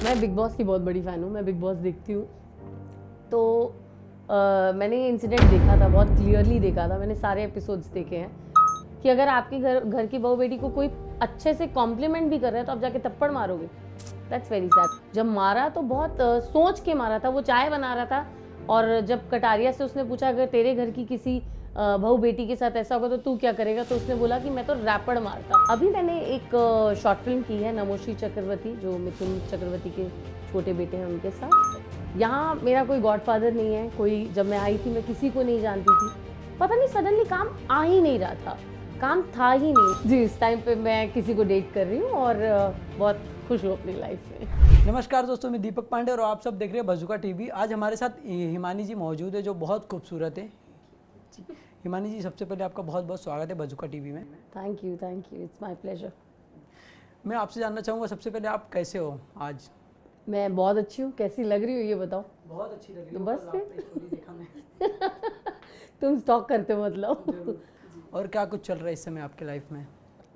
मैं big boss की बहुत बड़ी फ़ैन हूँ, मैं बिग बॉस देखती हूँ। तो मैंने ये इंसिडेंट देखा था, बहुत क्लियरली देखा था, मैंने सारे एपिसोड्स देखे हैं कि अगर आपकी घर की बहू बेटी को कोई अच्छे से कॉम्प्लीमेंट भी कर रहा है तो आप जाके थप्पड़ मारोगे। That's very sad. जब मारा तो बहुत सोच के मारा था, वो चाय बना रहा था और जब कटारिया से उसने पूछा अगर तेरे घर की किसी बहू बेटी के साथ ऐसा होगा तो तू क्या करेगा, तो उसने बोला कि मैं तो रैपड़ मारता। अभी मैंने एक शॉर्ट फिल्म की है नमोश्री चक्रवर्ती, जो मिथुन चक्रवर्ती के छोटे बेटे हैं उनके साथ। यहाँ मेरा कोई गॉडफादर नहीं है, कोई जब मैं आई थी मैं किसी को नहीं जानती थी, पता नहीं सडनली काम आ ही नहीं रहा था, काम था ही नहीं जी। इस टाइम पे मैं किसी को डेट कर रही हूँ और बहुत खुश हूँ अपनी लाइफ में। नमस्कार दोस्तों, मैं दीपक पांडे और आप सब देख रहे हैं बजुका टीवी। आज हमारे साथ हिमानी जी मौजूद है जो बहुत खूबसूरत है। हिमानी जी, सबसे पहले आपका बहुत बहुत स्वागत है बजुका टीवी में। Thank you, it's my pleasure. मैं आपसे जानना चाहूँगा सबसे पहले आप कैसे हो आज? मैं बहुत अच्छी हूँ, कैसी लग रही हो ये बताओ। बहुत अच्छी लग रही तो हो, बस कल आपने स्टोरी देखा मैं। तुम स्टॉक करते हो मतलब। और क्या कुछ चल रहा है इस समय आपके लाइफ में?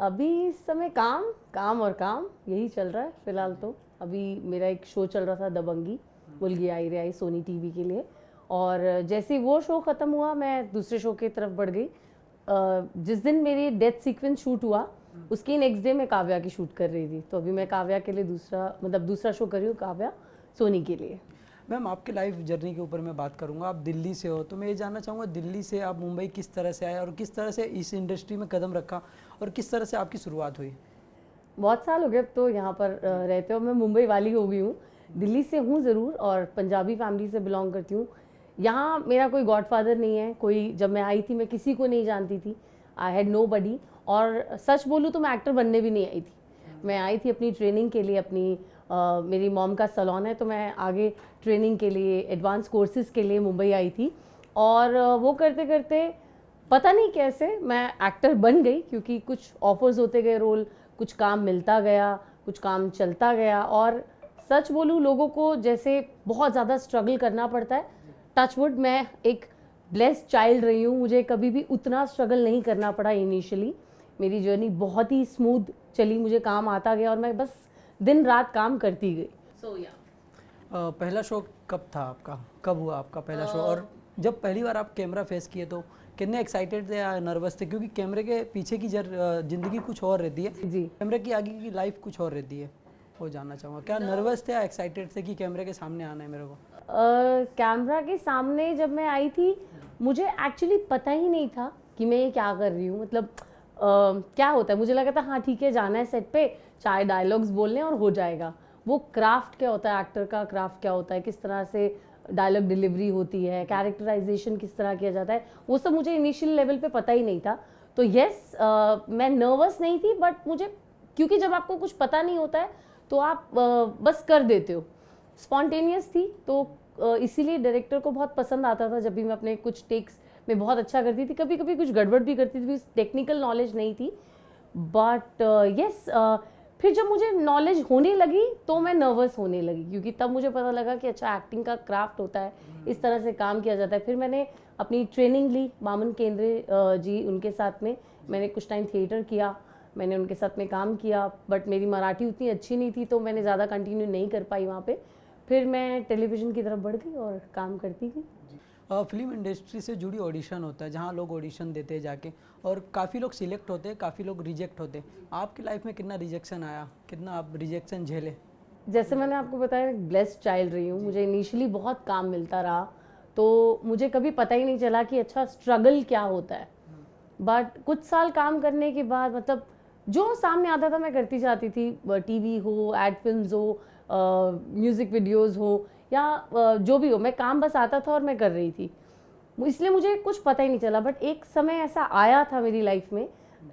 अभी इस समय काम काम और काम यही चल रहा है फिलहाल। तो अभी मेरा एक शो चल रहा था दबंगी, मुलगी आई रे आई, सोनी टीवी के लिए, और जैसे ही वो शो ख़त्म हुआ मैं दूसरे शो की तरफ बढ़ गई। जिस दिन मेरी डेथ सीक्वेंस शूट हुआ उसकी नेक्स्ट डे मैं काव्या की शूट कर रही थी, तो अभी मैं काव्या के लिए दूसरा शो कर रही हूँ, काव्या सोनी के लिए। मैम, आपके लाइफ जर्नी के ऊपर मैं बात करूंगा। आप दिल्ली से हो तो मैं ये जानना चाहूँगा दिल्ली से आप मुंबई किस तरह से आए और किस तरह से इस इंडस्ट्री में कदम रखा और किस तरह से आपकी शुरुआत हुई? बहुत साल हो गए अब तो यहाँ पर रहते हो। मैं मुंबई वाली हो गई हूँ, दिल्ली से हूँ ज़रूर और पंजाबी फैमिली से बिलोंग करती हूँ। यहाँ मेरा कोई गॉडफादर नहीं है, कोई जब मैं आई थी मैं किसी को नहीं जानती थी, आई हैड नो बडी। और सच बोलूँ तो मैं एक्टर बनने भी नहीं आई थी, मैं आई थी अपनी ट्रेनिंग के लिए। मेरी मॉम का सलोन है तो मैं आगे ट्रेनिंग के लिए, एडवांस कोर्सेज़ के लिए मुंबई आई थी। और वो करते करते पता नहीं कैसे मैं एक्टर बन गई, क्योंकि कुछ ऑफर्स होते गए रोल, कुछ काम मिलता गया, कुछ काम चलता गया। और सच बोलूँ लोगों को जैसे बहुत ज़्यादा स्ट्रगल करना पड़ता है, टचवुड मैं एक ब्लेस्ड चाइल्ड रही हूँ, मुझे कभी भी उतना स्ट्रगल नहीं करना पड़ा। इनिशियली मेरी जर्नी बहुत ही स्मूथ चली, मुझे काम आता गया और मैं बस दिन रात काम करती गई। पहला शो कब था आपका? कब हुआ आपका पहला शो? और जब पहली बार आप कैमरा फेस किए तो कितने एक्साइटेड थे या नर्वस थे? क्योंकि कैमरे के पीछे की जिंदगी कुछ और रहती है जी, कैमरे की आगे की लाइफ कुछ और रहती है। वो जानना चाहूँगा, क्या नर्वस थे या एक्साइटेड थे कि कैमरे के सामने आना है मेरे को? कैमरा के सामने जब मैं आई थी मुझे एक्चुअली पता ही नहीं था कि मैं ये क्या कर रही हूँ। मतलब क्या होता है, मुझे लगा था हाँ ठीक है जाना है सेट पे, चाहे डायलॉग्स बोलने और हो जाएगा। वो क्राफ्ट क्या होता है, एक्टर का क्राफ्ट क्या होता है, किस तरह से डायलॉग डिलीवरी होती है, कैरेक्टराइजेशन किस तरह किया जाता है, वो सब मुझे इनिशियल लेवल पे पता ही नहीं था। तो यस, मैं नर्वस नहीं थी, बट मुझे, क्योंकि जब आपको कुछ पता नहीं होता है तो आप बस कर देते हो, स्पॉन्टेनियस थी। तो इसीलिए डायरेक्टर को बहुत पसंद आता था जब भी मैं अपने कुछ टेक्स में बहुत अच्छा करती थी। कभी कभी कुछ गड़बड़ भी करती थी, टेक्निकल नॉलेज नहीं थी, बट यस, फिर जब मुझे नॉलेज होने लगी तो मैं नर्वस होने लगी, क्योंकि तब मुझे पता लगा कि अच्छा एक्टिंग का क्राफ्ट होता है, इस तरह से काम किया जाता है। फिर मैंने अपनी ट्रेनिंग ली बामन केंद्रे जी, उनके साथ में मैंने कुछ टाइम थिएटर किया, मैंने उनके साथ में काम किया, बट मेरी मराठी उतनी अच्छी नहीं थी तो मैंने ज़्यादा कंटिन्यू नहीं कर पाई वहाँ पे। फिर मैं टेलीविज़न की तरफ बढ़ गई और काम करती गई। फिल्म इंडस्ट्री से जुड़ी ऑडिशन होता है जहाँ लोग ऑडिशन देते हैं जाके, और काफ़ी लोग सिलेक्ट होते हैं, काफ़ी लोग रिजेक्ट होते हैं। आपकी लाइफ में कितना रिजेक्शन आया, कितना आप रिजेक्शन झेले? जैसे मैंने आपको बताया, ब्लेस्ड चाइल्ड रही हूँ, मुझे इनिशियली बहुत काम मिलता रहा, तो मुझे कभी पता ही नहीं चला कि अच्छा स्ट्रगल क्या होता है। बट कुछ साल काम करने के बाद, मतलब जो सामने आता था मैं करती जाती थी, टीवी हो, एड फिल्म्स हो, म्यूज़िक वीडियोज़ हो, या जो भी हो, मैं काम बस आता था और मैं कर रही थी, इसलिए मुझे कुछ पता ही नहीं चला। बट एक समय ऐसा आया था मेरी लाइफ में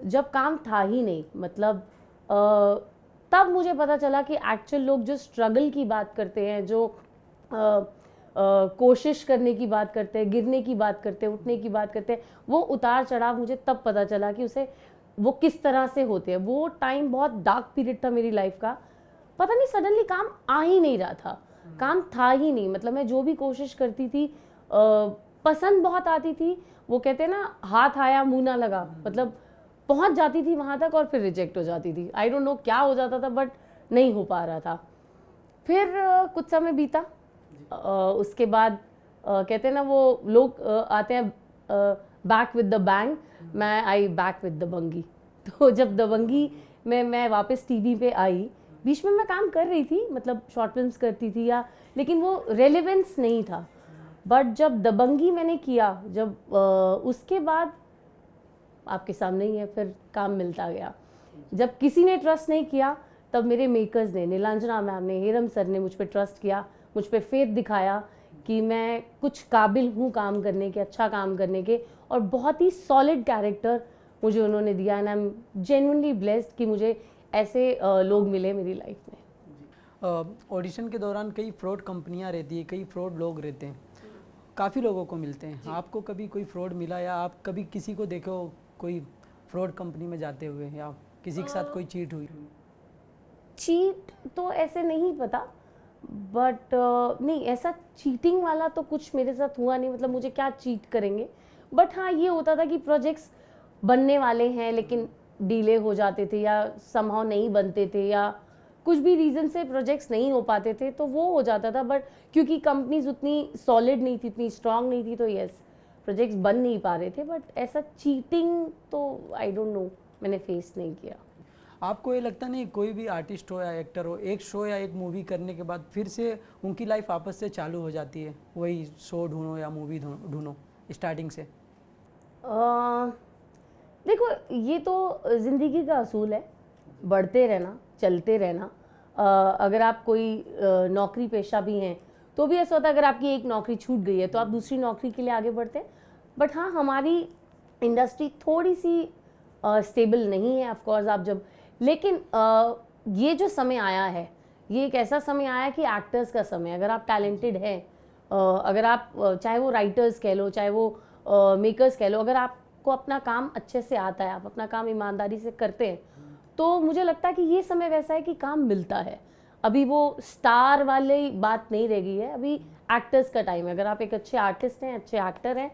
जब काम था ही नहीं, मतलब तब मुझे पता चला कि एक्चुअल लोग जो स्ट्रगल की बात करते हैं, जो कोशिश करने की बात करते हैं, गिरने की बात करते हैं, उठने की बात करते हैं, वो उतार चढ़ाव मुझे तब पता चला कि उसे वो किस तरह से होते हैं। वो टाइम बहुत डार्क पीरियड था मेरी लाइफ का, पता नहीं सडनली काम आ ही नहीं रहा था, काम था ही नहीं। मतलब मैं जो भी कोशिश करती थी, पसंद बहुत आती थी, वो कहते हैं ना हाथ आया मुंह ना लगा, मतलब पहुंच जाती थी वहां तक और फिर रिजेक्ट हो जाती थी। आई डोंट नो क्या हो जाता था, बट नहीं हो पा रहा था। फिर कुछ समय बीता, उसके बाद कहते हैं ना वो लोग आते हैं बैक विद द बैंग, मैं आई बैक विद दबंगी। तो जब दबंगी में मैं वापस टीवी पे आई, बीच में मैं काम कर रही थी, मतलब शॉर्ट फिल्म्स करती थी या, लेकिन वो रेलेवेंस नहीं था। बट जब दबंगी मैंने किया, जब उसके बाद आपके सामने ही है, फिर काम मिलता गया। जब किसी ने ट्रस्ट नहीं किया, तब मेरे मेकर्स ने, नीलांजना मैम ने, हेरम सर ने मुझ पर ट्रस्ट किया, मुझ पर फेथ दिखाया कि मैं कुछ काबिल हूँ काम करने के, अच्छा काम करने के, और बहुत ही सॉलिड कैरेक्टर मुझे उन्होंने दिया। And I am genuinely blessed कि मुझे ऐसे लोग मिले मेरी लाइफ में। ऑडिशन के दौरान कई फ्रॉड कंपनियां रहती है, कई फ्रॉड लोग रहते हैं, काफ़ी लोगों को मिलते हैं। आपको कभी कोई फ्रॉड मिला, या आप कभी किसी को देखो कोई फ्रॉड कंपनी में जाते हुए, या किसी के साथ कोई चीट हुई? चीट तो ऐसे नहीं पता, बट नहीं, ऐसा चीटिंग वाला तो कुछ मेरे साथ हुआ नहीं। मतलब मुझे क्या चीट करेंगे, बट हाँ ये होता था कि प्रोजेक्ट्स बनने वाले हैं लेकिन डिले हो जाते थे, या समहाउ नहीं बनते थे, या कुछ भी रीज़न से प्रोजेक्ट्स नहीं हो पाते थे, तो वो हो जाता था। बट क्योंकि कंपनीज उतनी सॉलिड नहीं थी, इतनी स्ट्रांग नहीं थी, तो यस प्रोजेक्ट्स बन नहीं पा रहे थे। बट ऐसा चीटिंग तो आई डोंट नो, मैंने फेस नहीं किया। आपको ये लगता नहीं कोई भी आर्टिस्ट हो या एक्टर हो, एक शो या एक मूवी करने के बाद फिर से उनकी लाइफ वापस से चालू हो जाती है, वही शो ढूंढो या मूवी ढूंढो स्टार्टिंग से? देखो, ये तो ज़िंदगी का असूल है, बढ़ते रहना, चलते रहना। अगर आप कोई नौकरी पेशा भी हैं तो भी ऐसा होता है, अगर आपकी एक नौकरी छूट गई है तो आप दूसरी नौकरी के लिए आगे बढ़ते हैं। बट हाँ, हमारी इंडस्ट्री थोड़ी सी स्टेबल नहीं है, ऑफ कोर्स। आप जब, लेकिन ये जो समय आया है, ये एक ऐसा समय आया कि एक्टर्स का समय। अगर आप टैलेंटेड हैं, अगर आप चाहे वो राइटर्स कह लो, चाहे वो मेकर्स कह लो, अगर आपको अपना काम अच्छे से आता है, आप अपना काम ईमानदारी से करते हैं, तो मुझे लगता है कि ये समय वैसा है कि काम मिलता है। अभी वो स्टार वाली बात नहीं रह गई है, अभी एक्टर्स का टाइम है। अगर आप एक अच्छे आर्टिस्ट हैं, अच्छे एक्टर हैं,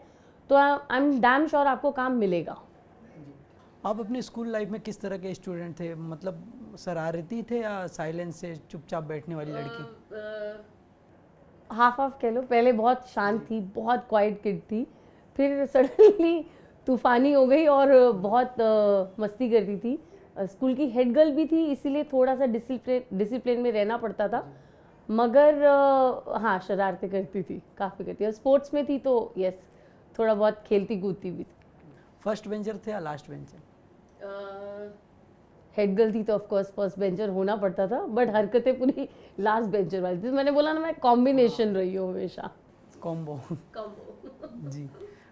तो आई एम डैम श्योर आपको काम मिलेगा। आप अपने स्कूल लाइफ में किस तरह के स्टूडेंट थे? मतलब शरारती थे या साइलेंस से चुपचाप बैठने वाली लड़की? हाफ हाफ कह लो। पहले बहुत शांत थी, बहुत क्वाइट किड थी, फिर सडनली तूफानी हो गई और बहुत मस्ती करती थी। स्कूल की हेड गर्ल भी थी, इसीलिए थोड़ा सा डिसिप्लिन में रहना पड़ता था। मगर हाँ, शरारतें करती थी, काफ़ी करती थी। और स्पोर्ट्स में थी तो यस, थोड़ा बहुत खेलती कूदती भी थी। फर्स्ट बेंचर थे या लास्ट बेंचर? हेड गर्ल थी तो ऑफ कोर्स फर्स्ट बेंचर होना पड़ता था, बट हरकतें पूरी लास्ट बेंचर वाली थी। मैंने बोला ना, मैं कॉम्बिनेशन रही हूँ हमेशा। कॉम्बो। जी।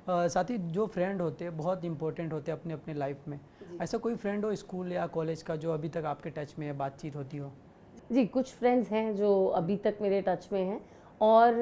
साथ ही जो फ्रेंड होते हैं बहुत इंपॉर्टेंट होते हैं अपने अपने लाइफ में। ऐसा कोई फ्रेंड हो स्कूल या कॉलेज का जो अभी तक आपके टच में है, बातचीत होती हो? जी, कुछ फ्रेंड्स हैं जो अभी तक मेरे टच में हैं, और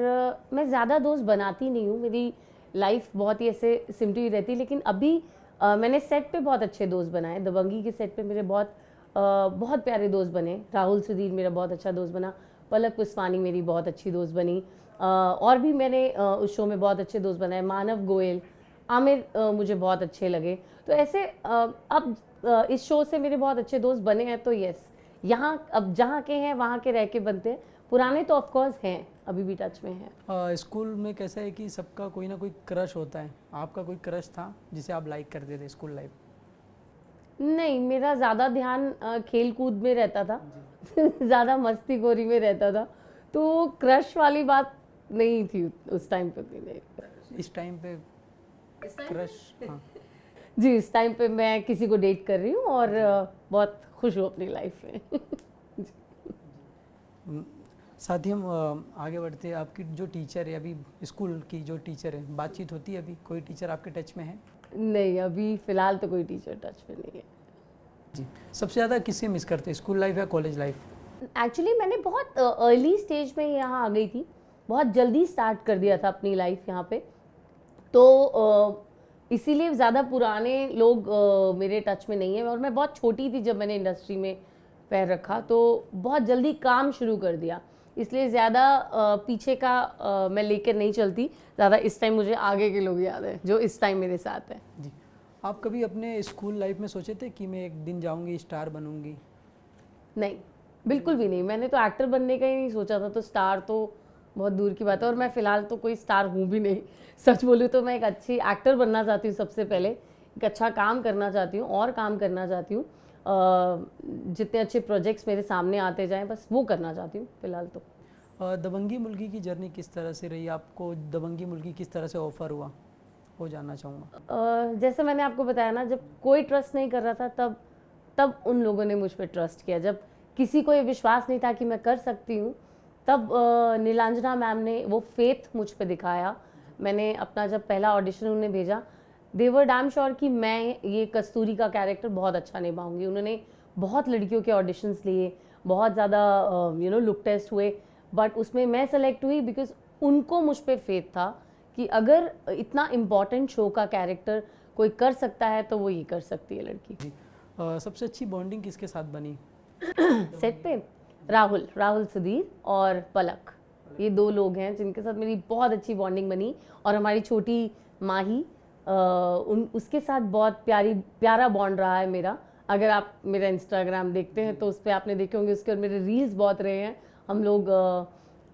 मैं ज़्यादा दोस्त बनाती नहीं हूँ। मेरी लाइफ बहुत ही ऐसे सिमटी रहती है। लेकिन अभी मैंने सेट पे बहुत अच्छे दोस्त बनाए। दबंगी के सेट पे मेरे बहुत प्यारे दोस्त बने। राहुल सुधीर मेरा बहुत अच्छा दोस्त बना, पलक पुष्पानी मेरी बहुत अच्छी दोस्त बनी, और भी मैंने उस शो में बहुत अच्छे दोस्त बनाए। मानव गोयल, आमिर मुझे बहुत अच्छे लगे। तो ऐसे अब इस शो से मेरे बहुत अच्छे दोस्त बने हैं। तो यस, यहाँ अब जहाँ के हैं वहाँ के रह के बनते हैं। पुराने तो ऑफ कोर्स हैं, अभी भी टच में हैं। स्कूल में कैसा है कि सबका कोई ना कोई क्रश होता है, आपका कोई क्रश था जिसे आप लाइक करते थे स्कूल लाइफ? नहीं, मेरा ज़्यादा ध्यान खेल कूद में रहता था ज़्यादा मस्ती गोरी में रहता था, तो क्रश वाली बात नहीं थी उस टाइम पे। नहीं, इस टाइम पे क्रश? हाँ जी, इस टाइम पे मैं किसी को डेट कर रही हूँ और बहुत खुश हूँ अपनी लाइफ में। साथ ही हम आगे बढ़ते हैं। आपकी जो टीचर है अभी, स्कूल की जो टीचर है, बातचीत होती है अभी? कोई टीचर आपके टच में है? नहीं, अभी फ़िलहाल तो कोई टीचर टच में नहीं है। जी। सबसे ज़्यादा किससे मिस करते हैं, स्कूल लाइफ या कॉलेज लाइफ? एक्चुअली मैंने बहुत अर्ली स्टेज में यहाँ आ गई थी, बहुत जल्दी स्टार्ट कर दिया था अपनी लाइफ यहाँ पे, तो इसीलिए ज़्यादा पुराने लोग मेरे टच में नहीं है। और मैं बहुत छोटी थी जब मैंने इंडस्ट्री में पैर रखा, तो बहुत जल्दी काम शुरू कर दिया, इसलिए ज़्यादा पीछे का मैं लेकर नहीं चलती। ज़्यादा इस टाइम मुझे आगे के लोग याद हैं जो इस टाइम मेरे साथ हैं। जी। आप कभी अपने स्कूल लाइफ में सोचे थे कि मैं एक दिन जाऊंगी, स्टार बनूंगी? नहीं, बिल्कुल भी नहीं, मैंने तो एक्टर बनने का ही नहीं सोचा था, तो स्टार तो बहुत दूर की बात है, और मैं फ़िलहाल तो कोई स्टार हूँ भी नहीं। सच बोलूँ तो मैं एक अच्छी एक्टर बनना चाहती हूँ सबसे पहले, एक अच्छा काम करना चाहती हूँ और काम करना चाहती हूँ। जितने अच्छे प्रोजेक्ट्स मेरे सामने आते जाएँ, बस वो करना चाहती हूँ फ़िलहाल तो। दबंगी मुल्की की जर्नी किस तरह से रही, आपको दबंगी मुल्की किस तरह से ऑफ़र हुआ, वो जानना चाहूँगा। जैसे मैंने आपको बताया ना, जब कोई ट्रस्ट नहीं कर रहा था, तब तब उन लोगों ने मुझ पर ट्रस्ट किया। जब किसी को ये विश्वास नहीं था कि मैं कर सकती हूँ, तब नीलांजना मैम ने वो फेथ मुझ पे दिखाया। मैंने अपना जब पहला ऑडिशन उन्हें भेजा, दे वर डैम श्योर कि मैं ये कस्तूरी का कैरेक्टर बहुत अच्छा निभाऊंगी। उन्होंने बहुत लड़कियों के ऑडिशंस लिए, बहुत ज़्यादा लुक टेस्ट हुए, बट उसमें मैं सेलेक्ट हुई बिकॉज उनको मुझ पे फेथ था कि अगर इतना इम्पॉर्टेंट शो का कैरेक्टर कोई कर सकता है तो वो ये कर सकती है लड़की। जी। सबसे अच्छी बॉन्डिंग किसके साथ बनी? सेट पे राहुल सुधीर और पलक, ये दो लोग हैं जिनके साथ मेरी बहुत अच्छी बॉन्डिंग बनी। और हमारी छोटी माही, उसके साथ बहुत प्यारा बॉन्ड रहा है मेरा। अगर आप मेरा इंस्टाग्राम देखते हैं तो उस पर आपने देखे होंगे, उसके और मेरे रील्स बहुत रहे हैं। हम लोग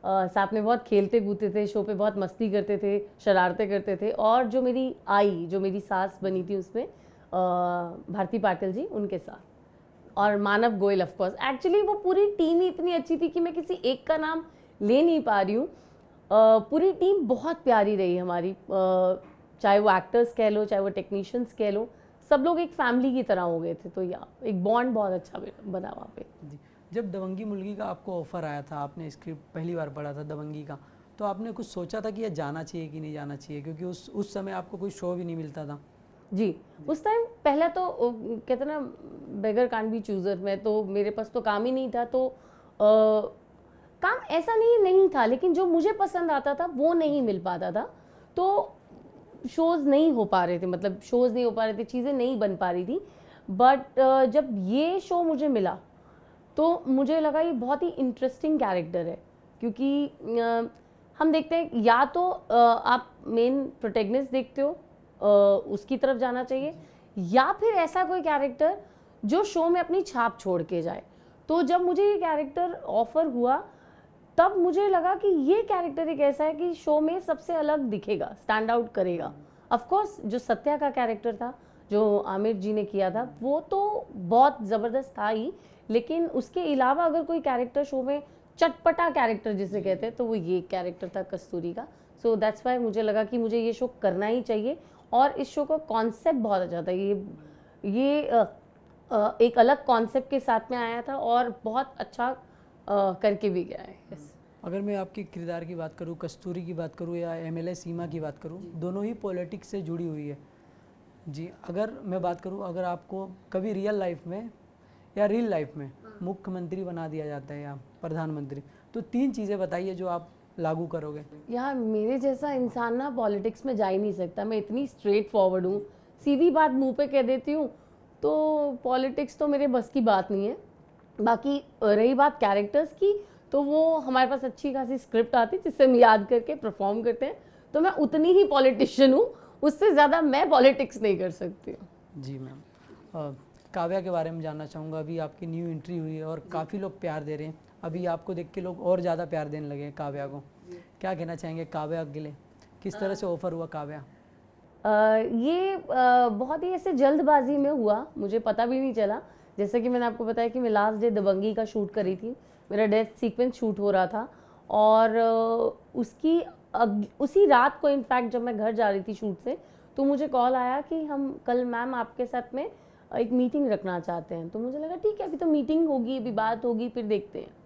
साथ में बहुत खेलते कूदते थे, शो पे बहुत मस्ती करते थे, शरारतें करते थे। और जो मेरी सास बनी थी उसमें, भारती पाटिल जी, उनके साथ, और मानव गोयल ऑफ कोर्स। एक्चुअली वो पूरी टीम ही इतनी अच्छी थी कि मैं किसी एक का नाम ले नहीं पा रही हूँ। पूरी टीम बहुत प्यारी रही हमारी, चाहे वो एक्टर्स कह लो, चाहे वो टेक्नीशियंस कह लो, सब लोग एक फैमिली की तरह हो गए थे। तो या एक बॉन्ड बहुत अच्छा बना वहाँ पे। जी। जब दबंगी मुल्की का आपको ऑफ़र आया था, आपने स्क्रिप्ट पहली बार पढ़ा था दबंगी का, तो आपने कुछ सोचा था कि यह जाना चाहिए कि नहीं जाना चाहिए, क्योंकि उस समय आपको कोई शो भी नहीं मिलता था। जी, उस टाइम पहला तो कहते ना, बेगर कांट बी चूज़र, मैं तो, मेरे पास तो काम ही नहीं था। तो काम ऐसा नहीं था, लेकिन जो मुझे पसंद आता था वो नहीं मिल पाता था। तो शोज़ नहीं हो पा रहे थे, मतलब शोज़ नहीं हो पा रहे थे, चीज़ें नहीं बन पा रही थी। बट जब ये शो मुझे मिला तो मुझे लगा ये बहुत ही इंटरेस्टिंग कैरेक्टर है, क्योंकि हम देखते हैं या तो आप मेन प्रोटैगनिस्ट देखते हो, उसकी तरफ जाना चाहिए, या फिर ऐसा कोई कैरेक्टर जो शो में अपनी छाप छोड़ के जाए। तो जब मुझे ये कैरेक्टर ऑफर हुआ, तब मुझे लगा कि ये कैरेक्टर एक ऐसा है कि शो में सबसे अलग दिखेगा, स्टैंड आउट करेगा। ऑफ कोर्स जो सत्या का कैरेक्टर था, जो आमिर जी ने किया था, वो तो बहुत ज़बरदस्त था ही, लेकिन उसके अलावा अगर कोई कैरेक्टर शो में चटपटा कैरेक्टर जिसे कहते हैं, तो वो ये कैरेक्टर था कस्तूरी का। सो दैट्स वाई मुझे लगा कि मुझे ये शो करना ही चाहिए। और इस शो का कॉन्सेप्ट बहुत अच्छा था। ये एक अलग कॉन्सेप्ट के साथ में आया था और बहुत अच्छा करके भी गया है। yes. अगर मैं आपके किरदार की बात करूँ, कस्तूरी की बात करूँ या एमएलए सीमा की बात करूँ, दोनों ही पॉलिटिक्स से जुड़ी हुई है। जी, अगर मैं बात करूँ, अगर आपको कभी रियल लाइफ में या रियल लाइफ में मुख्यमंत्री बना दिया जाता है या प्रधानमंत्री, तो 3 चीज़ें बताइए जो आप लागू करोगे। यार मेरे जैसा इंसान ना पॉलिटिक्स में जा ही नहीं सकता। मैं इतनी स्ट्रेट फॉरवर्ड हूँ, सीधी बात मुंह पे कह देती हूँ। तो पॉलिटिक्स तो मेरे बस की बात नहीं है। बाकी रही बात कैरेक्टर्स की, तो वो हमारे पास अच्छी खासी स्क्रिप्ट आती है जिससे हम याद करके परफॉर्म करते हैं। तो मैं उतनी ही पॉलिटिशियन हूँ, उससे ज़्यादा मैं पॉलिटिक्स नहीं कर सकती हूँ। जी मैम, काव्या के बारे में जानना चाहूँगा। अभी आपकी न्यू एंट्री हुई है और काफ़ी लोग प्यार दे रहे हैं। अभी आपको देख के लोग और ज़्यादा प्यार देने लगे हैं काव्या को। क्या कहना चाहेंगे काव्या के लिए, किस तरह से ऑफ़र हुआ काव्या? ये बहुत ही ऐसे जल्दबाजी में हुआ, मुझे पता भी नहीं चला। जैसे कि मैंने आपको बताया कि मैं लास्ट डे दबंगी का शूट करी थी, मेरा डेथ सीक्वेंस शूट हो रहा था। और उसी रात को इनफैक्ट जब मैं घर जा रही थी शूट से, तो मुझे कॉल आया कि हम कल मैम आपके साथ में एक मीटिंग रखना चाहते हैं। तो मुझे लगा ठीक है, अभी तो मीटिंग होगी, अभी बात होगी, फिर देखते हैं।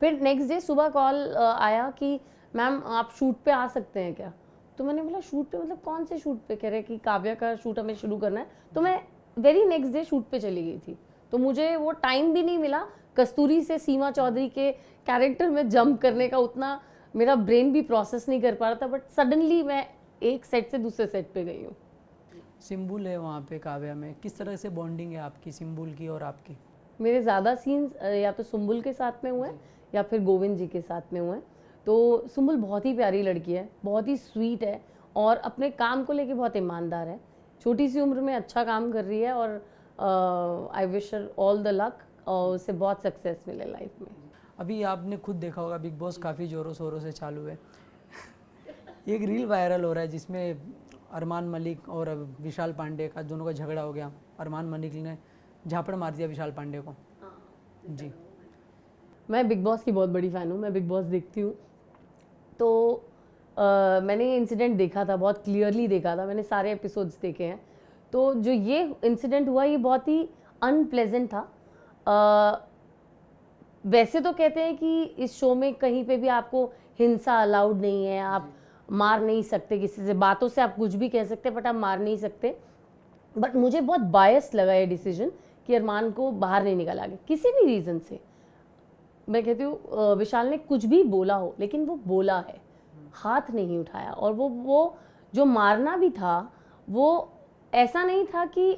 फिर नेक्स्ट डे सुबह कॉल आया कि मैम आप शूट पे आ सकते हैं क्या? तो मैंने बोला शूट पे मतलब कौन से शूट पे? कह रहे कि काव्या का शूट हमें शुरू करना है। तो मैं वेरी नेक्स्ट डे शूट पे चली गई थी। तो मुझे वो टाइम भी नहीं मिला कस्तूरी से सीमा चौधरी के कैरेक्टर में जंप करने का, उतना मेरा ब्रेन भी प्रोसेस नहीं कर पा रहा था। बट सडनली मैं एक सेट से दूसरे सेट पे गई हूँ। सिंबुल है वहाँ पे काव्या में, किस तरह से बॉन्डिंग है आपकी सिंबुल की और आपकी? मेरे ज़्यादा सीन्स या तो सुम्बुल के साथ में हुए हैं या फिर गोविंद जी के साथ में हुए हैं। तो सुम्बुल बहुत ही प्यारी लड़की है, बहुत ही स्वीट है और अपने काम को लेके बहुत ईमानदार है। छोटी सी उम्र में अच्छा काम कर रही है और I wish her all the luck. और उससे बहुत सक्सेस मिले लाइफ में। अभी आपने खुद देखा होगा बिग बॉस काफ़ी ज़ोरों शोरों से चालू है। एक रील वायरल हो रहा है जिसमें अरमान मलिक और विशाल पांडे का दोनों का झगड़ा हो गया। अरमान मलिक ने झापड़ मार दिया विशाल पांडे को। जी, मैं बिग बॉस की बहुत बड़ी फ़ैन हूँ, मैं बिग बॉस देखती हूँ। तो मैंने ये इंसिडेंट देखा था, बहुत क्लियरली देखा था, मैंने सारे एपिसोड्स देखे हैं। तो जो ये इंसिडेंट हुआ ये बहुत ही अनप्लेजेंट था। वैसे तो कहते हैं कि इस शो में कहीं पे भी आपको हिंसा अलाउड नहीं है, आप मार नहीं सकते किसी से, बातों से आप कुछ भी कह सकते बट आप मार नहीं सकते। बट मुझे बहुत बायस लगा ये डिसीजन कि अरमान को बाहर नहीं निकाला गया किसी भी रीज़न से। मैं कहती हूँ विशाल ने कुछ भी बोला हो लेकिन वो बोला है, हाथ नहीं उठाया। और वो जो मारना भी था वो ऐसा नहीं था कि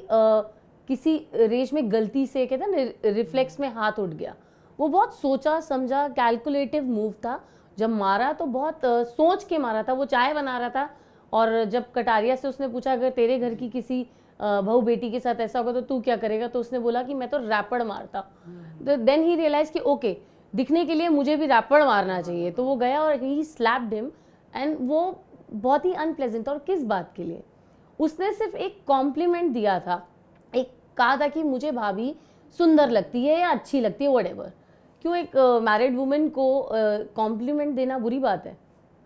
किसी रेज में गलती से कहते हैं ना रिफ्लेक्स में हाथ उठ गया। वो बहुत सोचा समझा कैलकुलेटिव मूव था। जब मारा तो बहुत सोच के मारा था। वो चाय बना रहा था और जब कटारिया से उसने पूछा अगर तेरे घर की किसी बहू बेटी के साथ ऐसा होगा तो तू क्या करेगा, तो उसने बोला कि मैं तो रैपड़ मारता। तो देन ही रियलाइज कि ओके दिखने के लिए मुझे भी रैपड़ मारना चाहिए। तो वो गया और ही स्लैप्ड हिम एंड वो बहुत ही अनप्लेजेंट था। और किस बात के लिए? उसने सिर्फ एक कॉम्प्लीमेंट दिया था, एक कहा था कि मुझे भाभी सुंदर लगती है या अच्छी लगती है व्हाटएवर। क्यों एक मैरिड वुमेन को कॉम्प्लीमेंट देना बुरी बात है?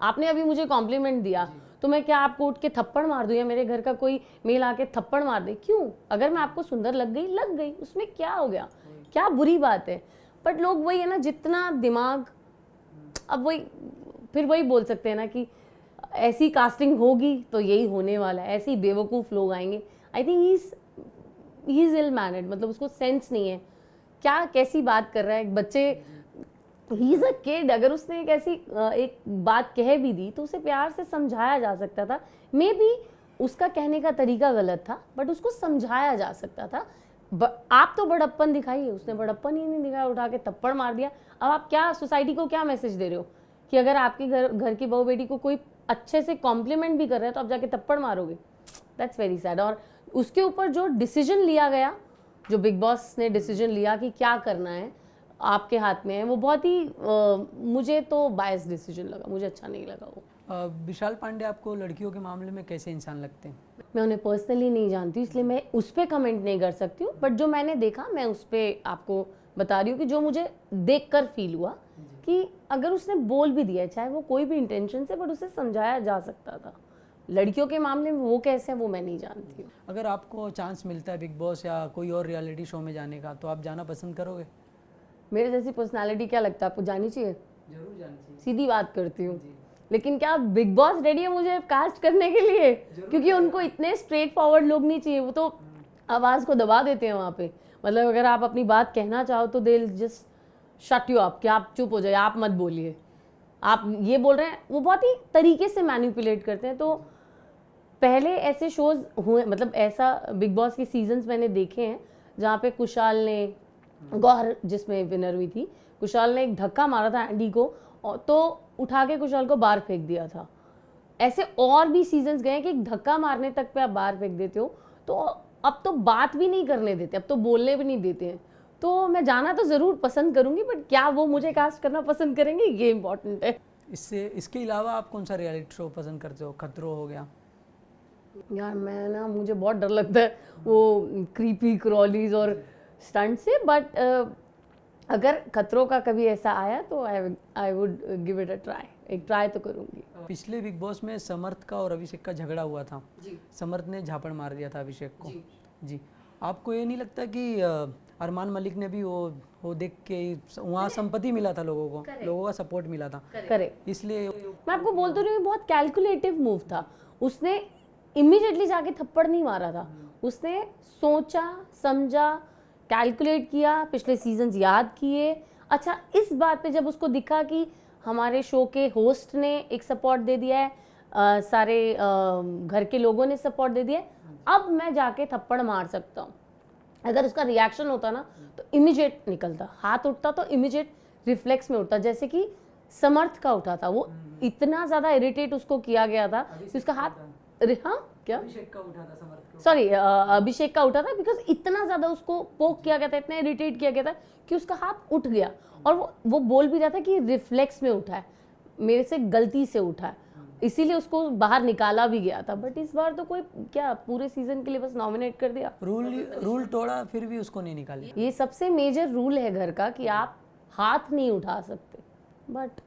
आपने अभी मुझे कॉम्प्लीमेंट दिया तो मैं क्या आपको उठ के थप्पड़ मार दूं या मेरे घर का कोई मेल आके थप्पड़ मार दे? क्यों? अगर मैं आपको सुंदर लग गई, उसमें क्या हो गया? क्या बुरी बात है? बट लोग वही है ना, जितना दिमाग, अब वही फिर वही बोल सकते हैं ना कि ऐसी कास्टिंग होगी तो यही होने वाला है, ऐसे ही बेवकूफ़ लोग आएंगे। I think he is ill mannered, मतलब उसको सेंस नहीं है क्या कैसी बात कर रहा है। एक बच्चे, ही इज अ किड, अगर उसने एक ऐसी एक बात कह भी दी तो उसे प्यार से समझाया जा सकता था। मे बी उसका कहने का तरीका गलत था बट उसको समझाया जा सकता था। आप तो बड़प्पन दिखाइए, उसने बड़प्पन ही नहीं दिखाया, उठा के थप्पड़ मार दिया। अब आप क्या सोसाइटी को क्या मैसेज दे रहे हो कि अगर आपके घर की बहू बेटी को कोई अच्छे से कॉम्प्लीमेंट भी कर रहा है तो आप जाके थप्पड़ मारोगे? That's very sad. और उसके ऊपर जो डिसीजन लिया गया, जो बिग बॉस ने डिसीजन लिया कि क्या करना है आपके हाथ में है, वो बहुत ही मुझे तो बायस डिसीजन लगा, मुझे अच्छा नहीं लगा वो। विशाल पांडे आपको लड़कियों के मामले में कैसे इंसान लगते हैं? मैं उन्हें पर्सनली नहीं जानती इसलिए मैं उस पर कमेंट नहीं कर सकती हूँ। बट जो मैंने देखा मैं उस पर आपको बता रही हूँ कि जो मुझे देखकर फील हुआ कि अगर उसने बोल भी दिया, चाहे वो कोई भी इंटेंशन से, बट उसे समझाया जा सकता था। लड़कियों के मामले में वो कैसे है वो मैं नहीं जानती हूँ। अगर आपको चांस मिलता है बिग बॉस या कोई और रियलिटी शो में जाने का तो आप जाना पसंद करोगे? मेरे जैसी पर्सनालिटी क्या लगता है आपको जानी चाहिए? जरूर जानी चाहिए। सीधी बात करती हूँ। लेकिन क्या बिग बॉस रेडी है मुझे कास्ट करने के लिए? क्योंकि उनको इतने स्ट्रेट फॉरवर्ड लोग नहीं चाहिए, वो तो आवाज़ को दबा देते हैं वहाँ पे। मतलब अगर आप अपनी बात कहना चाहो तो they just shut you up, कि आप चुप हो जाइए, आप मत बोलिए, आप ये बोल रहे हैं। वो बहुत ही तरीके से मैनिपुलेट करते हैं। तो पहले ऐसे शोज हुए, मतलब ऐसा बिग बॉस के सीजन्स मैंने देखे हैं जहाँ पे कुशाल ने, गौहर जिसमें विनर हुई थी, कुशाल ने एक धक्का मारा था एंडी को तो उठा के कुशाल को बाहर फेंक दिया था। ऐसे और भी सीजन्स गए कि एक धक्का मारने तक पे आप बाहर फेंक देते हो। तो अब तो बात भी नहीं करने देते, अब तो बोलने भी नहीं देते हैं। तो मैं जाना तो ज़रूर पसंद करूँगी बट क्या वो मुझे कास्ट करना पसंद करेंगे ये इंपॉर्टेंट है। इसके अलावा आप कौन सा रियलिटी शो पसंद करते हो? खतरों हो गया। यार मैं ना, मुझे बहुत डर लगता है वो क्रीपी क्रॉलीज और स्टंट से। बट अगर खतरों का कभी ऐसा आया तो I would give it a try, एक ट्राई तो करूँगी। पिछले बिग बॉस में समर्थ का और अभिषेक का झगड़ा हुआ था जी। समर्थ ने झापड़ मार दिया था अभिषेक को। जी, आपको ये नहीं लगता कि अरमान मलिक ने भी वो देख के वहाँ संपत्ति मिला था लोगों को, लोगों का सपोर्ट मिला था, करेक्ट, इसलिए मैं आपको बोल तो रही हूँ बहुत कैलकुलेटिव मूव था। उसने इमीडिएटली जाके थप्पड़ नहीं मारा था, उसने सोचा समझा, कैलकुलेट किया, पिछले सीजन्स याद किए। अच्छा, इस बात पे जब उसको दिखा कि हमारे शो के होस्ट ने एक सपोर्ट दे दिया है, सारे घर के लोगों ने सपोर्ट दे दिया है, अब मैं जाके थप्पड़ मार सकता हूँ। अगर उसका रिएक्शन होता ना तो इमीडिएट निकलता, हाथ उठता तो इमीडिएट रिफ्लेक्स में उठता, जैसे कि समर्थ का उठा था। वो इतना ज़्यादा इरिटेट उसको किया गया था कि उसका हाथ, हाँ क्या अभिषेक का उठा था समर्थ को। सॉरी अभिषेक का उठा था, बिकॉज इतना ज्यादा उसको पोक किया गया था, इतना इरिटेट किया गया था कि उसका हाथ उठ गया, और वो बोल भी रहा था कि रिफ्लेक्स में उठा है, मेरे से गलती से उठा है, इसीलिए उसको बाहर निकाला भी गया था। बट इस बार तो कोई क्या पूरे सीजन के लिए बस नॉमिनेट कर दिया। रूल तोड़ा फिर भी उसको नहीं निकाली। ये सबसे मेजर रूल है घर का कि आप हाथ नहीं उठा सकते, बट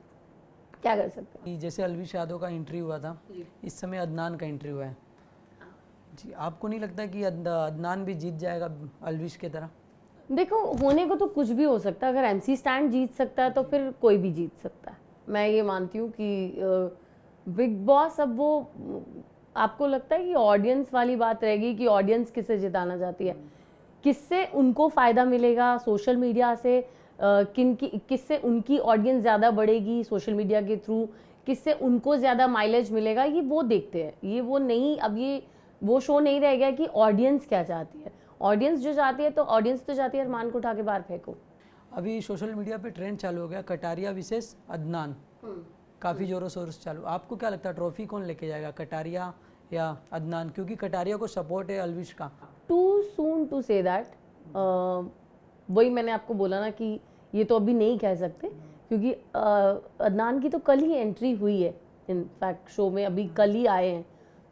क्या कर सकते हैं। जैसे अलविश यादव का एंट्री हुआ था, इस समय अदनान का एंट्री हुआ है जी, आपको नहीं लगता कि अदनान भी जीत जाएगा अलविश की तरह? देखो, होने को तो कुछ भी हो सकता है। अगर एमसी स्टैंड जीत सकता है तो फिर कोई भी जीत सकता है। मैं ये मानती हूँ कि बिग बॉस अब वो आपको लगता है कि ऑडियंस वाली बात रहेगी कि ऑडियंस किसे जिताना चाहती है, किससे उनको फ़ायदा मिलेगा सोशल मीडिया से, किससे उनकी ऑडियंस ज़्यादा बढ़ेगी सोशल मीडिया के थ्रू, किससे उनको ज़्यादा माइलेज मिलेगा, ये वो देखते हैं। ये वो नहीं, अब ये वो शो नहीं रह गया कि ऑडियंस क्या चाहती है। ऑडियंस जो चाहती है तो ऑडियंस तो चाहती है अरमान को उठा के बाहर फेंको। अभी सोशल मीडिया पे ट्रेंड चालू हो गया कटारिया विशेष अदनान, काफ़ी जोरों शोरों से चालू। आपको क्या लगता है ट्रॉफी कौन लेके जाएगा, कटारिया या अदनान? क्योंकि कटारिया को सपोर्ट है अलविश का। Too soon to say that, वही मैंने आपको बोला ना कि ये तो अभी नहीं कह सकते, क्योंकि अदनान की तो कल ही एंट्री हुई है, इनफैक्ट शो में अभी कल ही आए हैं,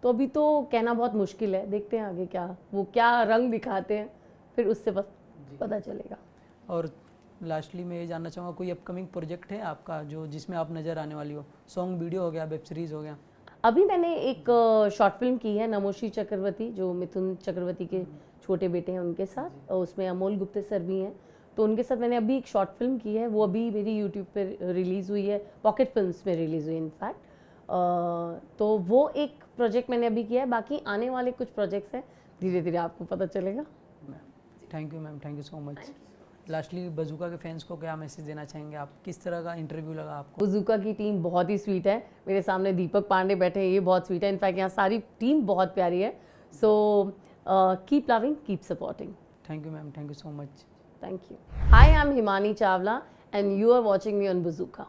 तो अभी तो कहना बहुत मुश्किल है। देखते हैं आगे क्या रंग दिखाते हैं, फिर उससे पता चलेगा। और लास्टली मैं ये जानना चाहूँगा, कोई अपकमिंग प्रोजेक्ट है आपका जो जिसमें आप नज़र आने वाली हो? सॉन्ग वीडियो हो गया, वेब सीरीज़ हो गया? अभी मैंने एक शॉर्ट फिल्म की है, नमोशी चक्रवर्ती, जो मिथुन चक्रवर्ती के छोटे बेटे हैं उनके साथ, और उसमें अमोल गुप्ते सर भी हैं, तो उनके साथ मैंने अभी एक शॉर्ट फिल्म की है। वो अभी मेरी यूट्यूब पे रिलीज़ हुई है, पॉकेट फिल्म्स में रिलीज़ हुई इनफैक्ट। तो वो एक प्रोजेक्ट मैंने अभी किया है। बाकी आने वाले कुछ प्रोजेक्ट्स हैं, धीरे धीरे आपको पता चलेगा। Thank you ma'am, thank you so much. Lastly Bazooka के फैंस को क्या मैसेज देना चाहेंगे आप? किस तरह का इंटरव्यू लगा आपको? बजूका की टीम बहुत ही स्वीट है। मेरे सामने दीपक पांडे बैठे हैं, ये बहुत स्वीट है। इनफैक्ट यहाँ सारी टीम बहुत प्यारी है। So keep loving, keep supporting. Thank you ma'am, thank you so much. Thank you. Hi, I'm Himani Chawla and you are watching me on Bazooka.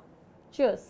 Cheers.